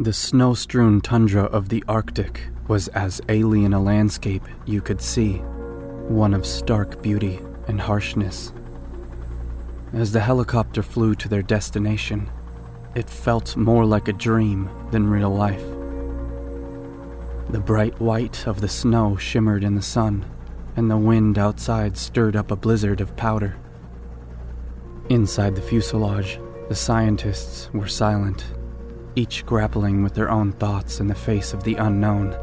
The snow-strewn tundra of the Arctic was as alien a landscape you could see, one of stark beauty and harshness. As the helicopter flew to their destination, it felt more like a dream than real life. The bright white of the snow shimmered in the sun, and the wind outside stirred up a blizzard of powder. Inside the fuselage, the scientists were silent, each grappling with their own thoughts in the face of the unknown,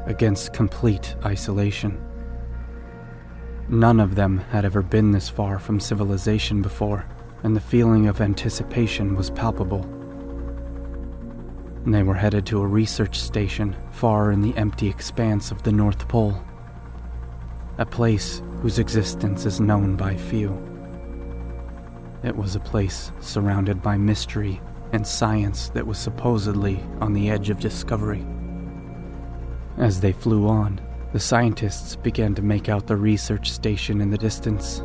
against complete isolation. None of them had ever been this far from civilization before, and the feeling of anticipation was palpable. They were headed to a research station far in the empty expanse of the North Pole, a place whose existence is known by few. It was a place surrounded by mystery and science that was supposedly on the edge of discovery. As they flew on, the scientists began to make out the research station in the distance.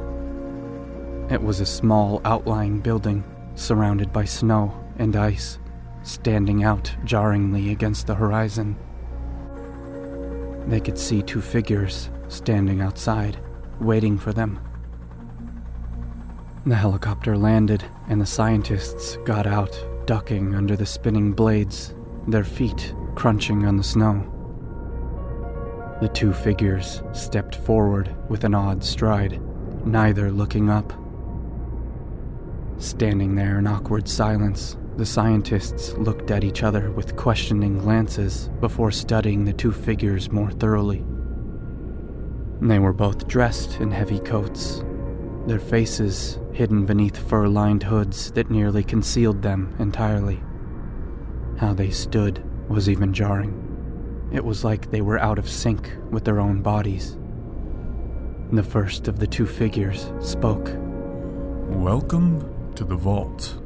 It was a small outlying building surrounded by snow and ice, standing out jarringly against the horizon. They could see two figures standing outside, waiting for them. The helicopter landed, and the scientists got out, ducking under the spinning blades, their feet crunching on the snow. The two figures stepped forward with an odd stride, neither looking up. Standing there in awkward silence, the scientists looked at each other with questioning glances before studying the two figures more thoroughly. They were both dressed in heavy coats, their faces hidden beneath fur-lined hoods that nearly concealed them entirely. How they stood was even jarring. It was like they were out of sync with their own bodies. The first of the two figures spoke. "Welcome to the vault.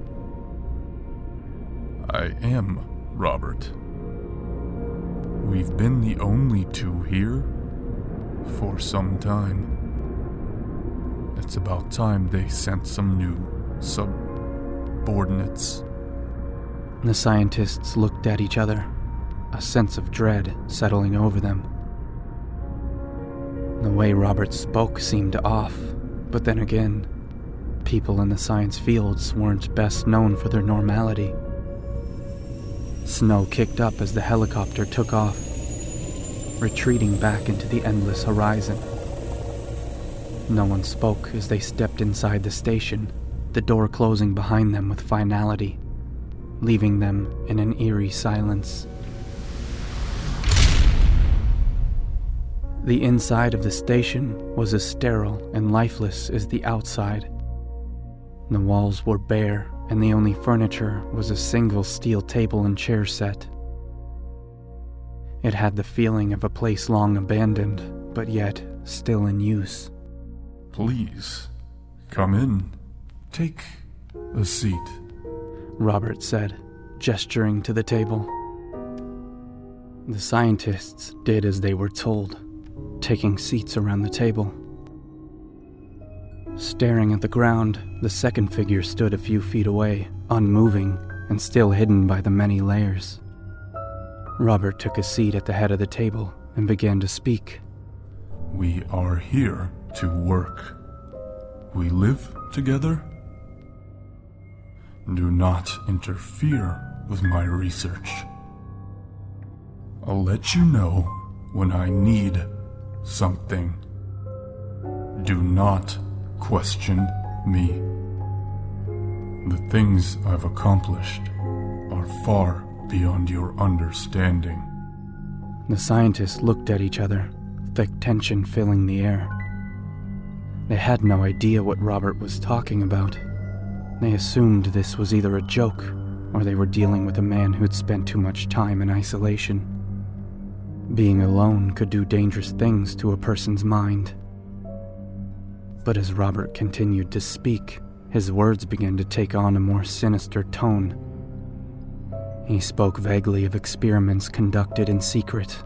I am Robert. We've been the only two here for some time. It's about time they sent some new subordinates." The scientists looked at each other, a sense of dread settling over them. The way Robert spoke seemed off, but then again, people in the science fields weren't best known for their normality. Snow kicked up as the helicopter took off, retreating back into the endless horizon. No one spoke as they stepped inside the station, the door closing behind them with finality, leaving them in an eerie silence. The inside of the station was as sterile and lifeless as the outside. The walls were bare, and the only furniture was a single steel table and chair set. It had the feeling of a place long abandoned, but yet still in use. "Please, come in. Take a seat," Robert said, gesturing to the table. The scientists did as they were told, taking seats around the table. Staring at the ground, the second figure stood a few feet away, unmoving and still hidden by the many layers. Robert took a seat at the head of the table and began to speak. "We are here to work. We live together. Do not interfere with my research. I'll let you know when I need something. Do not question me. The things I've accomplished are far beyond your understanding." The scientists looked at each other, thick tension filling the air. They had no idea what Robert was talking about. They assumed this was either a joke, or they were dealing with a man who'd spent too much time in isolation. Being alone could do dangerous things to a person's mind. But as Robert continued to speak, his words began to take on a more sinister tone. He spoke vaguely of experiments conducted in secret,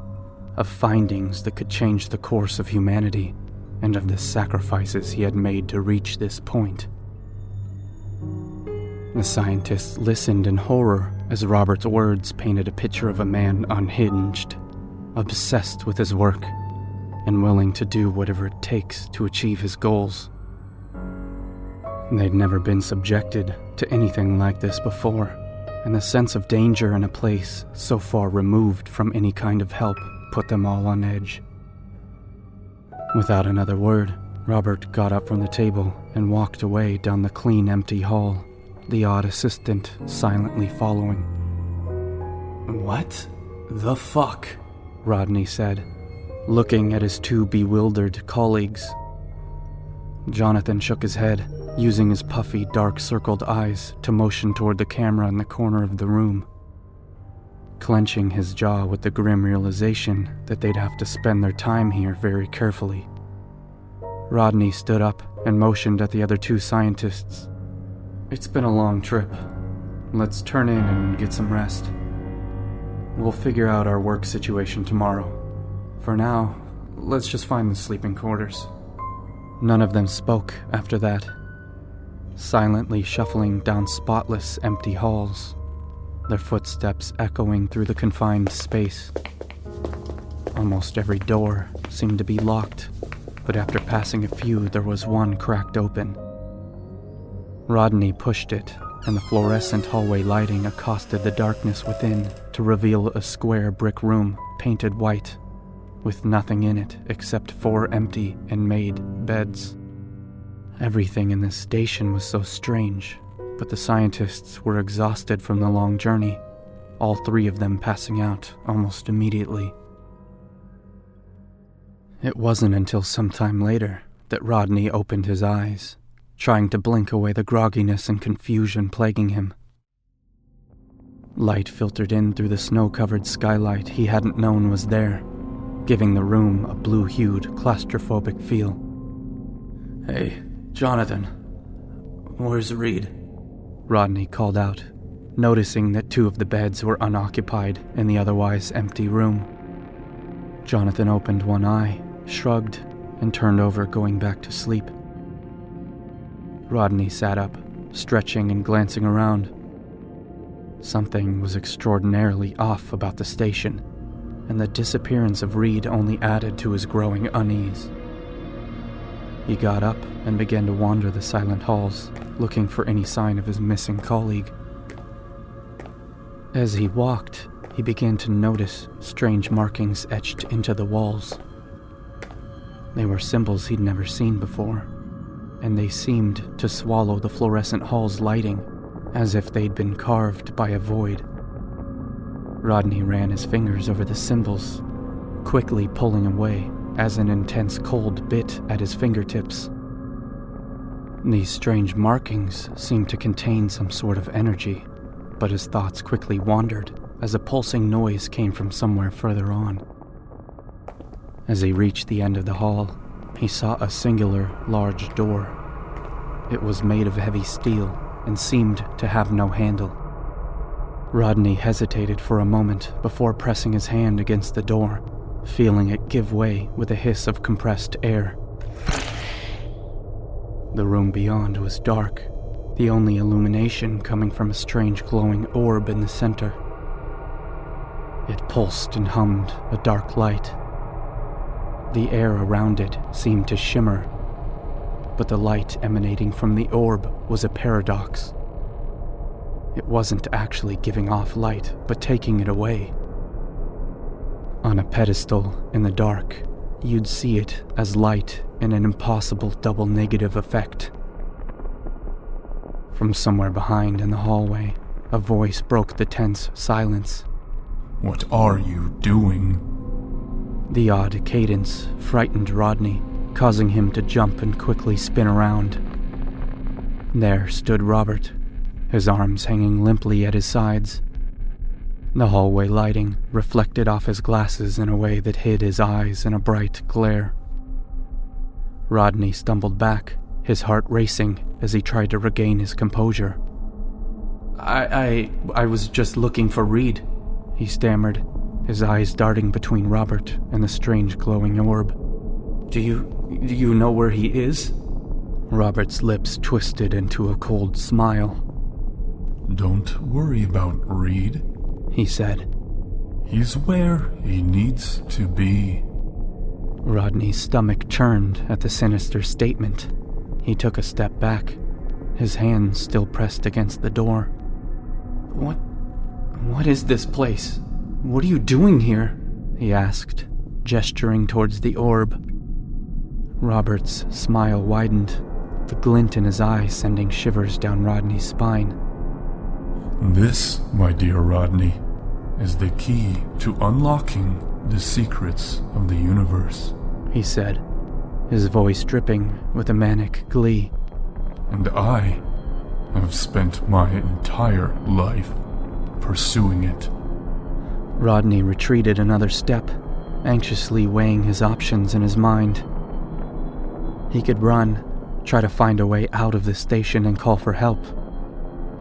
of findings that could change the course of humanity, and of the sacrifices he had made to reach this point. The scientists listened in horror as Robert's words painted a picture of a man unhinged, obsessed with his work, and willing to do whatever it takes to achieve his goals. They'd never been subjected to anything like this before, and the sense of danger in a place so far removed from any kind of help put them all on edge. Without another word, Robert got up from the table and walked away down the clean, empty hall, the odd assistant silently following. "What the fuck?" Rodney said, looking at his two bewildered colleagues. Jonathan shook his head, using his puffy, dark-circled eyes to motion toward the camera in the corner of the room, clenching his jaw with the grim realization that they'd have to spend their time here very carefully. Rodney stood up and motioned at the other two scientists. "It's been a long trip. Let's turn in and get some rest. We'll figure out our work situation tomorrow. For now, let's just find the sleeping quarters." None of them spoke after that, silently shuffling down spotless, empty halls, their footsteps echoing through the confined space. Almost every door seemed to be locked, but after passing a few, there was one cracked open. Rodney pushed it, and the fluorescent hallway lighting accosted the darkness within to reveal a square brick room painted white, with nothing in it except 4 empty and made beds. Everything in this station was so strange, but the scientists were exhausted from the long journey, all 3 of them passing out almost immediately. It wasn't until some time later that Rodney opened his eyes, trying to blink away the grogginess and confusion plaguing him. Light filtered in through the snow-covered skylight he hadn't known was there, giving the room a blue-hued, claustrophobic feel. "Hey, Jonathan, where's Reed?" Rodney called out, noticing that 2 of the beds were unoccupied in the otherwise empty room. Jonathan opened one eye, shrugged, and turned over, going back to sleep. Rodney sat up, stretching and glancing around. Something was extraordinarily off about the station, and the disappearance of Reed only added to his growing unease. He got up and began to wander the silent halls, looking for any sign of his missing colleague. As he walked, he began to notice strange markings etched into the walls. They were symbols he'd never seen before, and they seemed to swallow the fluorescent hall's lighting, as if they'd been carved by a void. Rodney ran his fingers over the symbols, quickly pulling away as an intense cold bit at his fingertips. These strange markings seemed to contain some sort of energy, but his thoughts quickly wandered as a pulsing noise came from somewhere further on. As he reached the end of the hall, he saw a singular, large door. It was made of heavy steel and seemed to have no handle. Rodney hesitated for a moment before pressing his hand against the door, feeling it give way with a hiss of compressed air. The room beyond was dark, the only illumination coming from a strange glowing orb in the center. It pulsed and hummed a dark light. The air around it seemed to shimmer, but the light emanating from the orb was a paradox. It wasn't actually giving off light, but taking it away. On a pedestal in the dark, you'd see it as light in an impossible double negative effect. From somewhere behind in the hallway, a voice broke the tense silence. "What are you doing?" The odd cadence frightened Rodney, causing him to jump and quickly spin around. There stood Robert, his arms hanging limply at his sides. The hallway lighting reflected off his glasses in a way that hid his eyes in a bright glare. Rodney stumbled back, his heart racing as he tried to regain his composure. I was just looking for Reed," he stammered, his eyes darting between Robert and the strange glowing orb. Do you know where he is?" Robert's lips twisted into a cold smile. Don't worry about Reed, he said. He's where he needs to be. Rodney's stomach churned at the sinister statement. He took a step back, his hands still pressed against the door. What is this place? What are you doing here? He asked, gesturing towards the orb. Robert's smile widened, the glint in his eye sending shivers down Rodney's spine. This, my dear Rodney, is the key to unlocking the secrets of the universe, he said, his voice dripping with a manic glee. And I have spent my entire life pursuing it. Rodney retreated another step, anxiously weighing his options in his mind. He could run, try to find a way out of the station and call for help,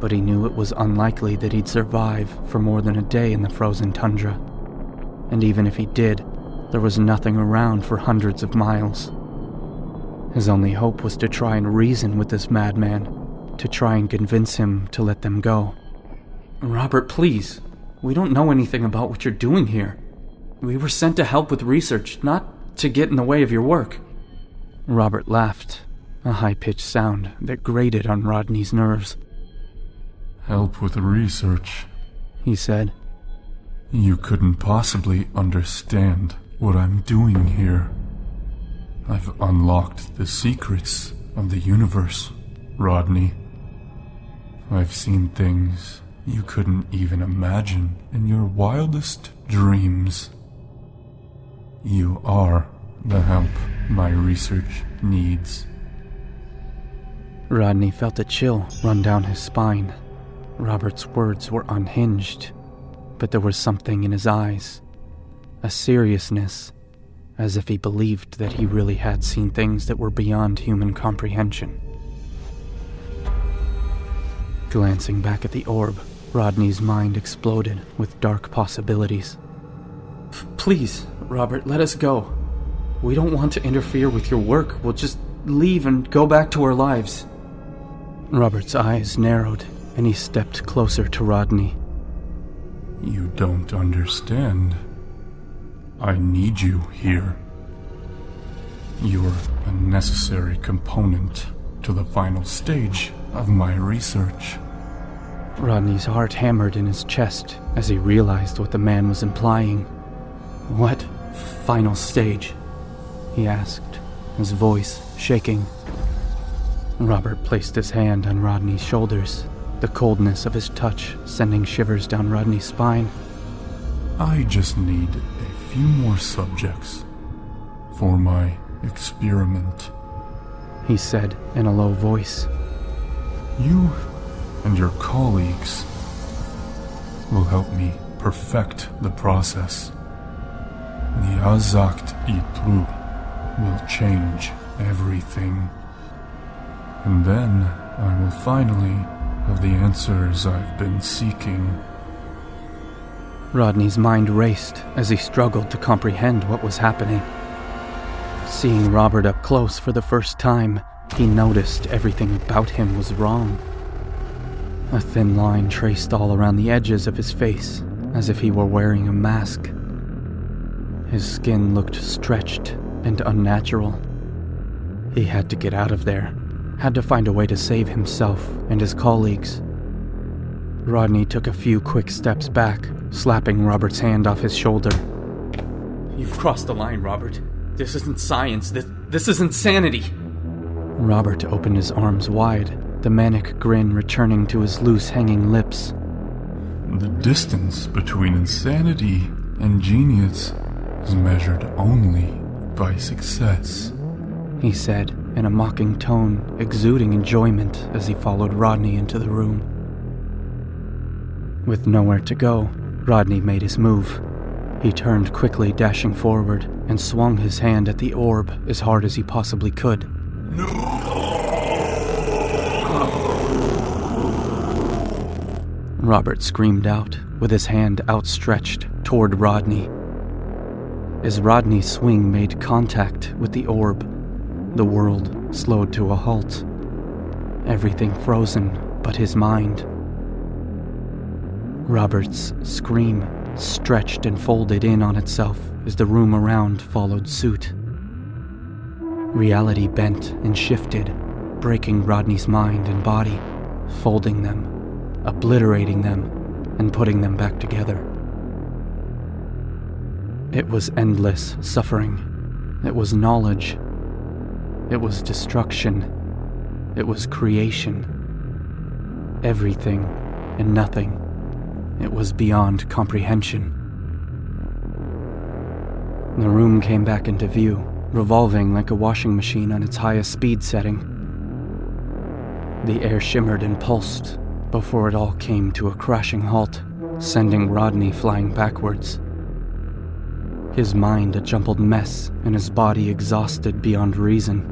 but he knew it was unlikely that he'd survive for more than a day in the frozen tundra. And even if he did, there was nothing around for hundreds of miles. His only hope was to try and reason with this madman, to try and convince him to let them go. Robert, please. We don't know anything about what you're doing here. We were sent to help with research, not to get in the way of your work. Robert laughed, a high-pitched sound that grated on Rodney's nerves. Help with research, he said. You couldn't possibly understand what I'm doing here. I've unlocked the secrets of the universe, Rodney. I've seen things you couldn't even imagine in your wildest dreams. You are the help my research needs. Rodney felt a chill run down his spine. Robert's words were unhinged, but there was something in his eyes, a seriousness, as if he believed that he really had seen things that were beyond human comprehension. Glancing back at the orb, Rodney's mind exploded with dark possibilities. Please, Robert, let us go. We don't want to interfere with your work. We'll just leave and go back to our lives. Robert's eyes narrowed, and he stepped closer to Rodney. You don't understand. I need you here. You're a necessary component to the final stage of my research. Rodney's heart hammered in his chest as he realized what the man was implying. What final stage? He asked, his voice shaking. Robert placed his hand on Rodney's shoulders, the coldness of his touch sending shivers down Rodney's spine. I just need a few more subjects for my experiment, he said in a low voice. You and your colleagues will help me perfect the process. The Azakt Itru will change everything. And then I will finally have the answers I've been seeking. Rodney's mind raced as he struggled to comprehend what was happening. Seeing Robert up close for the first time, he noticed everything about him was wrong. A thin line traced all around the edges of his face, as if he were wearing a mask. His skin looked stretched and unnatural. He had to get out of there, had to find a way to save himself and his colleagues. Rodney took a few quick steps back, slapping Robert's hand off his shoulder. You've crossed the line, Robert. This isn't science. This is insanity. Robert opened his arms wide, the manic grin returning to his loose hanging lips. The distance between insanity and genius is measured only by success, he said in a mocking tone, exuding enjoyment as he followed Rodney into the room. With nowhere to go, Rodney made his move. He turned quickly, dashing forward, and swung his hand at the orb as hard as he possibly could. Robert screamed out, with his hand outstretched toward Rodney. As Rodney's swing made contact with the orb, the world slowed to a halt. Everything frozen but his mind. Robert's scream stretched and folded in on itself as the room around followed suit. Reality bent and shifted, breaking Rodney's mind and body, folding them, obliterating them, and putting them back together. It was endless suffering. It was knowledge. It was destruction. It was creation. Everything and nothing. It was beyond comprehension. The room came back into view, revolving like a washing machine on its highest speed setting. The air shimmered and pulsed before it all came to a crashing halt, sending Rodney flying backwards. His mind a jumbled mess and his body exhausted beyond reason.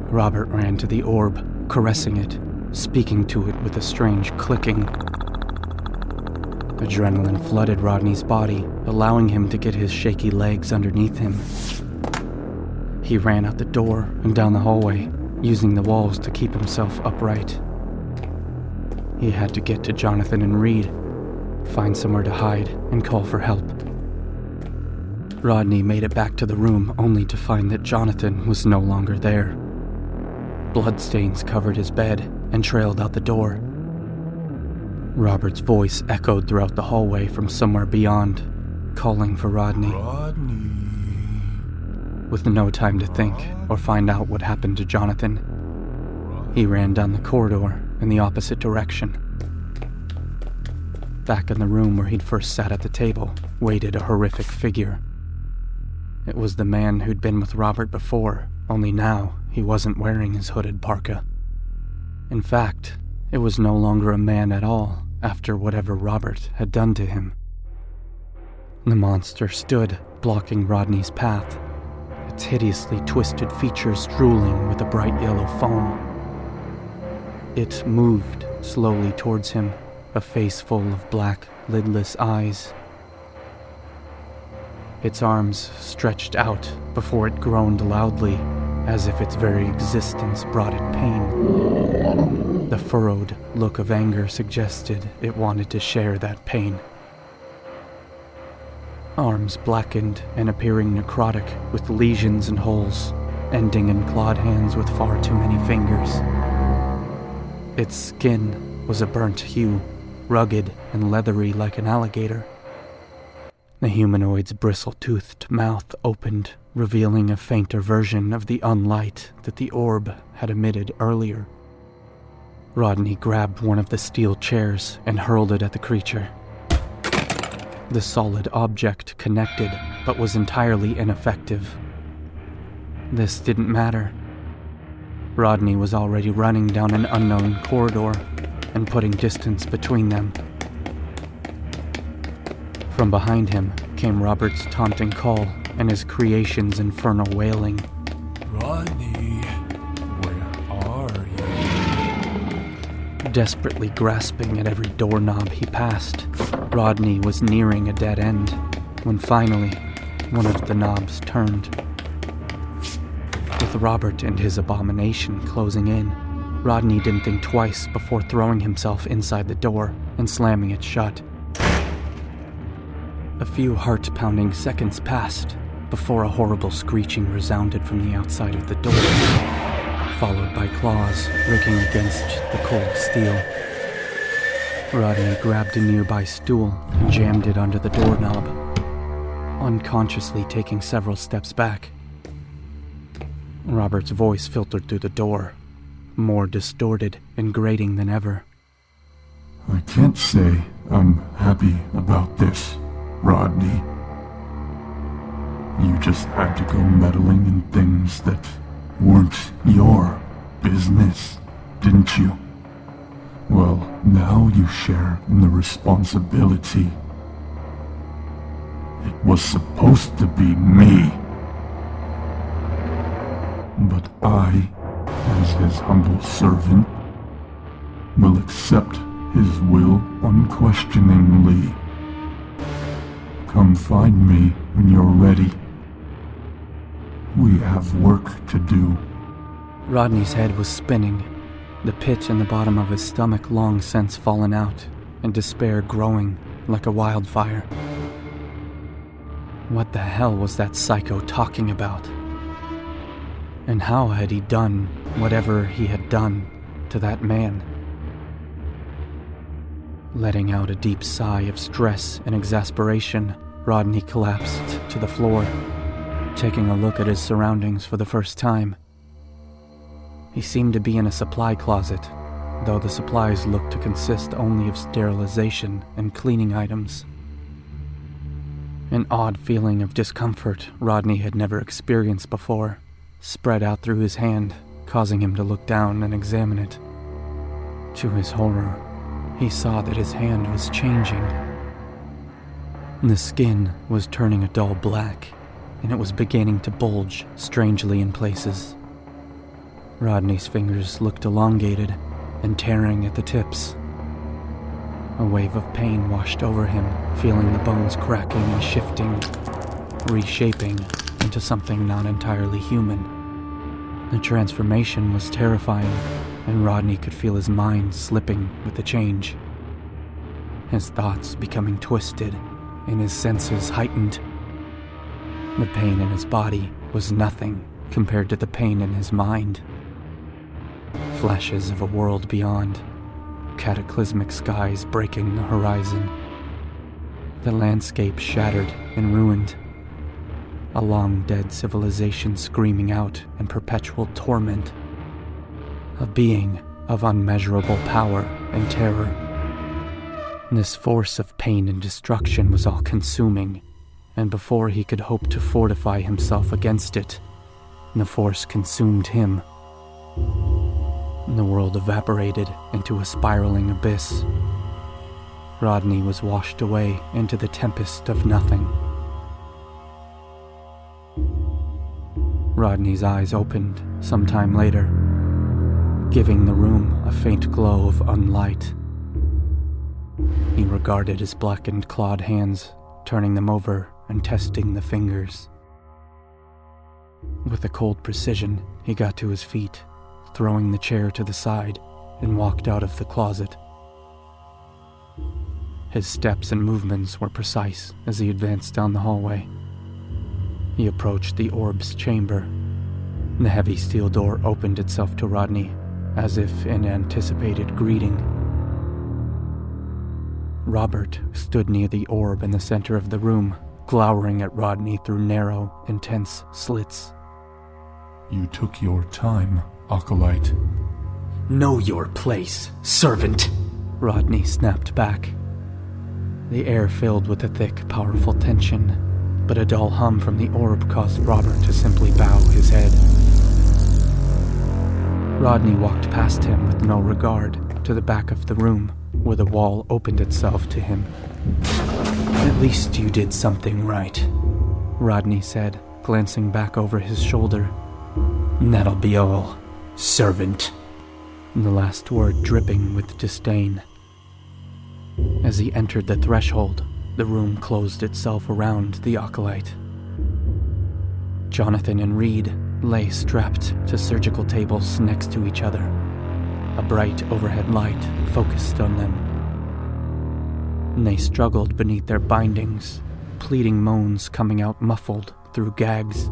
Robert ran to the orb, caressing it, speaking to it with a strange clicking. Adrenaline flooded Rodney's body, allowing him to get his shaky legs underneath him. He ran out the door and down the hallway, using the walls to keep himself upright. He had to get to Jonathan and Reed, find somewhere to hide, and call for help. Rodney made it back to the room only to find that Jonathan was no longer there. Bloodstains covered his bed and trailed out the door. Robert's voice echoed throughout the hallway from somewhere beyond, calling for Rodney. Rodney. With no time to think or find out what happened to Jonathan, he ran down the corridor in the opposite direction. Back in the room where he'd first sat at the table, waited a horrific figure. It was the man who'd been with Robert before, only now he wasn't wearing his hooded parka. In fact, it was no longer a man at all after whatever Robert had done to him. The monster stood, blocking Rodney's path, its hideously twisted features drooling with a bright yellow foam. It moved slowly towards him, a face full of black, lidless eyes. Its arms stretched out before it groaned loudly, as if its very existence brought it pain. The furrowed look of anger suggested it wanted to share that pain. Arms blackened and appearing necrotic with lesions and holes, ending in clawed hands with far too many fingers. Its skin was a burnt hue, rugged and leathery like an alligator. The humanoid's bristle-toothed mouth opened, revealing a fainter version of the unlight that the orb had emitted earlier. Rodney grabbed one of the steel chairs and hurled it at the creature. The solid object connected, but was entirely ineffective. This didn't matter. Rodney was already running down an unknown corridor and putting distance between them. From behind him came Robert's taunting call and his creation's infernal wailing. Rodney, where are you? Desperately grasping at every doorknob he passed, Rodney was nearing a dead end when finally one of the knobs turned. With Robert and his abomination closing in, Rodney didn't think twice before throwing himself inside the door and slamming it shut. A few heart-pounding seconds passed before a horrible screeching resounded from the outside of the door, followed by claws raking against the cold steel. Rodney grabbed a nearby stool and jammed it under the doorknob, unconsciously taking several steps back. Robert's voice filtered through the door, more distorted and grating than ever. I can't say I'm happy about this, Rodney. You just had to go meddling in things that weren't your business, didn't you? Well, now you share in the responsibility. It was supposed to be me. But I, as his humble servant, will accept his will unquestioningly. Come find me when you're ready. We have work to do. Rodney's head was spinning, the pit in the bottom of his stomach long since fallen out, and despair growing like a wildfire. What the hell was that psycho talking about? And how had he done whatever he had done to that man? Letting out a deep sigh of stress and exasperation, Rodney collapsed to the floor, taking a look at his surroundings for the first time. He seemed to be in a supply closet, though the supplies looked to consist only of sterilization and cleaning items. An odd feeling of discomfort Rodney had never experienced before spread out through his hand, causing him to look down and examine it. To his horror, he saw that his hand was changing. The skin was turning a dull black, and it was beginning to bulge strangely in places. Rodney's fingers looked elongated and tearing at the tips. A wave of pain washed over him, feeling the bones cracking and shifting, reshaping into something not entirely human. The transformation was terrifying, and Rodney could feel his mind slipping with the change. His thoughts becoming twisted, and his senses heightened. The pain in his body was nothing compared to the pain in his mind. Flashes of a world beyond, cataclysmic skies breaking the horizon. The landscape shattered and ruined. A long-dead civilization screaming out in perpetual torment. A being of unmeasurable power and terror. This force of pain and destruction was all-consuming, and before he could hope to fortify himself against it, the force consumed him. The world evaporated into a spiraling abyss. Rodney was washed away into the tempest of nothing. Rodney's eyes opened sometime later, giving the room a faint glow of unlight. He regarded his blackened clawed hands, turning them over and testing the fingers. With a cold precision, he got to his feet, throwing the chair to the side, and walked out of the closet. His steps and movements were precise as he advanced down the hallway. He approached the orb's chamber. The heavy steel door opened itself to Rodney, as if in anticipated greeting. Robert stood near the orb in the center of the room, glowering at Rodney through narrow, intense slits. You took your time, Acolyte. Know your place, servant! Rodney snapped back. The air filled with a thick, powerful tension, but a dull hum from the orb caused Robert to simply bow his head. Rodney walked past him with no regard to the back of the room, where the wall opened itself to him. "At least you did something right," Rodney said, glancing back over his shoulder. "That'll be all, servant." The last word dripping with disdain. As he entered the threshold, the room closed itself around the Acolyte. Jonathan and Reed lay strapped to surgical tables next to each other. A bright overhead light focused on them. They struggled beneath their bindings, pleading moans coming out muffled through gags.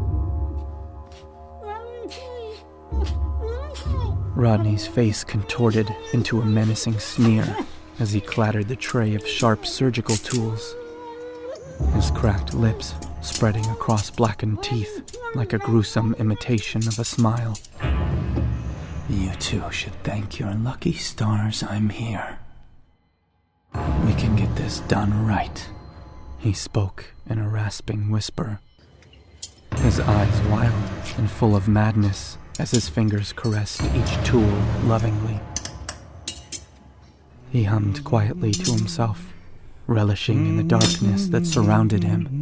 Rodney's face contorted into a menacing sneer as he clattered the tray of sharp surgical tools, his cracked lips spreading across blackened teeth like a gruesome imitation of a smile. "You two should thank your lucky stars I'm here. We can get this done right," he spoke in a rasping whisper, his eyes wild and full of madness as his fingers caressed each tool lovingly. He hummed quietly to himself, relishing in the darkness that surrounded him.